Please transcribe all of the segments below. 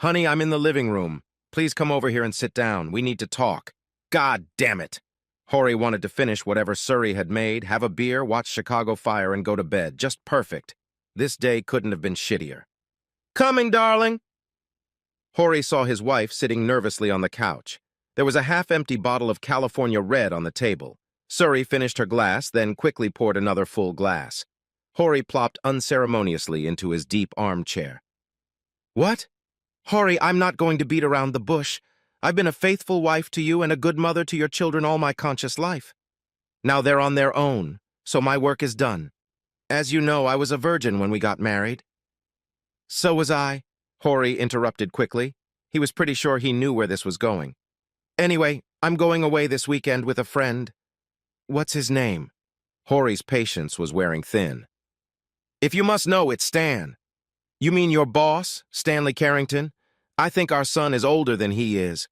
Honey, I'm in the living room. Please come over here and sit down. We need to talk. God damn it. Hori wanted to finish whatever Suri had made, have a beer, watch Chicago Fire, and go to bed. Just perfect. This day couldn't have been shittier. Coming, darling. Hori saw his wife sitting nervously on the couch. There was a half-empty bottle of California Red on the table. Suri finished her glass, then quickly poured another full glass. Hori plopped unceremoniously into his deep armchair. What? Hori, I'm not going to beat around the bush. I've been a faithful wife to you and a good mother to your children all my conscious life. Now they're on their own, so my work is done. As you know, I was a virgin when we got married. So was I, Hori interrupted quickly. He was pretty sure he knew where this was going. Anyway, I'm going away this weekend with a friend. What's his name? Hori's patience was wearing thin. If you must know, it's Stan. You mean your boss, Stanley Carrington? I think our son is older than he is.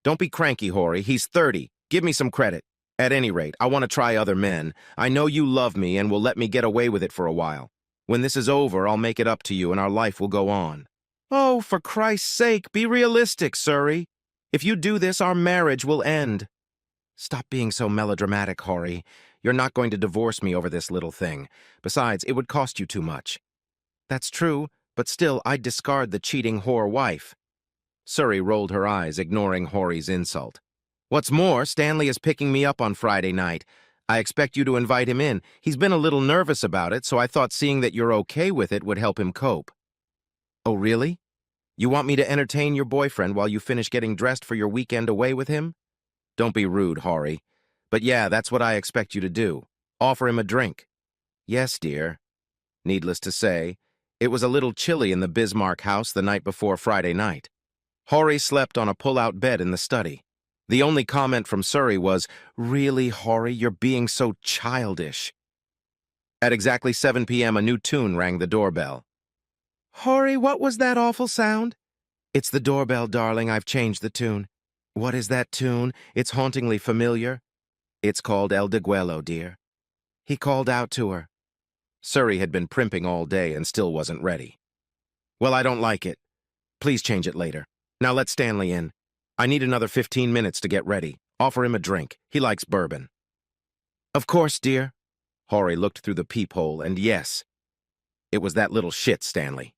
Don't be cranky, Hori. He's 30. Give me some credit. At any rate, I want to try other men. I know you love me and will let me get away with it for a while. When this is over, I'll make it up to you and our life will go on. Oh, for Christ's sake, be realistic, Suri. If you do this, our marriage will end. Stop being so melodramatic, Hori. You're not going to divorce me over this little thing. Besides, it would cost you too much. That's true, but still, I'd discard the cheating whore wife. Suri rolled her eyes, ignoring Hori's insult. What's more, Stanley is picking me up on Friday night. I expect you to invite him in. He's been a little nervous about it, so I thought seeing that you're okay with it would help him cope. Oh, really? You want me to entertain your boyfriend while you finish getting dressed for your weekend away with him? Don't be rude, Hori. But yeah, that's what I expect you to do. Offer him a drink. Yes, dear. Needless to say, it was a little chilly in the Bismarck house the night before Friday night. Hori slept on a pull-out bed in the study. The only comment from Suri was, Really, Hori, you're being so childish. At exactly 7 p.m., a new tune rang the doorbell. Hori, what was that awful sound? It's the doorbell, darling. I've changed the tune. What is that tune? It's hauntingly familiar. It's called El Deguelo, dear. He called out to her. Suri had been primping all day and still wasn't ready. Well, I don't like it. Please change it later. Now let Stanley in. I need another 15 minutes to get ready. Offer him a drink. He likes bourbon. Of course, dear. Hori looked through the peephole, and yes, it was that little shit, Stanley.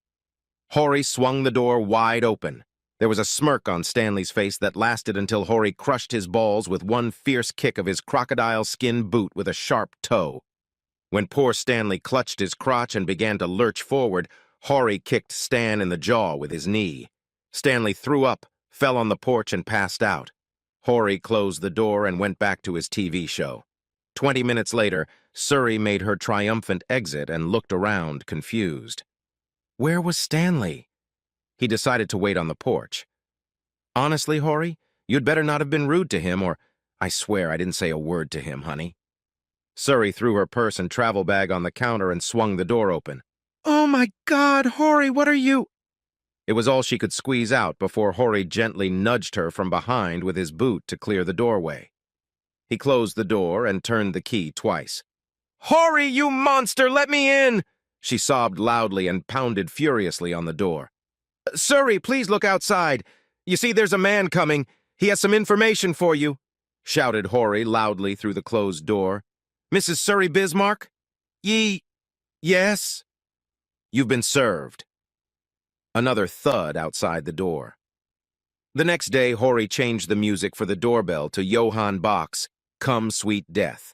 Hori swung the door wide open. There was a smirk on Stanley's face that lasted until Hori crushed his balls with one fierce kick of his crocodile skin boot with a sharp toe. When poor Stanley clutched his crotch and began to lurch forward, Hori kicked Stan in the jaw with his knee. Stanley threw up, fell on the porch, and passed out. Hori closed the door and went back to his TV show. 20 minutes later, Suri made her triumphant exit and looked around, confused. Where was Stanley? He decided to wait on the porch. Honestly, Hori, you'd better not have been rude to him, or I swear I didn't say a word to him, honey. Suri threw her purse and travel bag on the counter and swung the door open. Oh my God, Hori, what are you? It was all she could squeeze out before Hori gently nudged her from behind with his boot to clear the doorway. He closed the door and turned the key twice. Hori, you monster, let me in! She sobbed loudly and pounded furiously on the door. Suri, please look outside. You see, there's a man coming. He has some information for you, shouted Hori loudly through the closed door. Mrs. Suri Bismarck? Yes? You've been served. Another thud outside the door. The next day, Hori changed the music for the doorbell to Johann Bach's Come Sweet Death.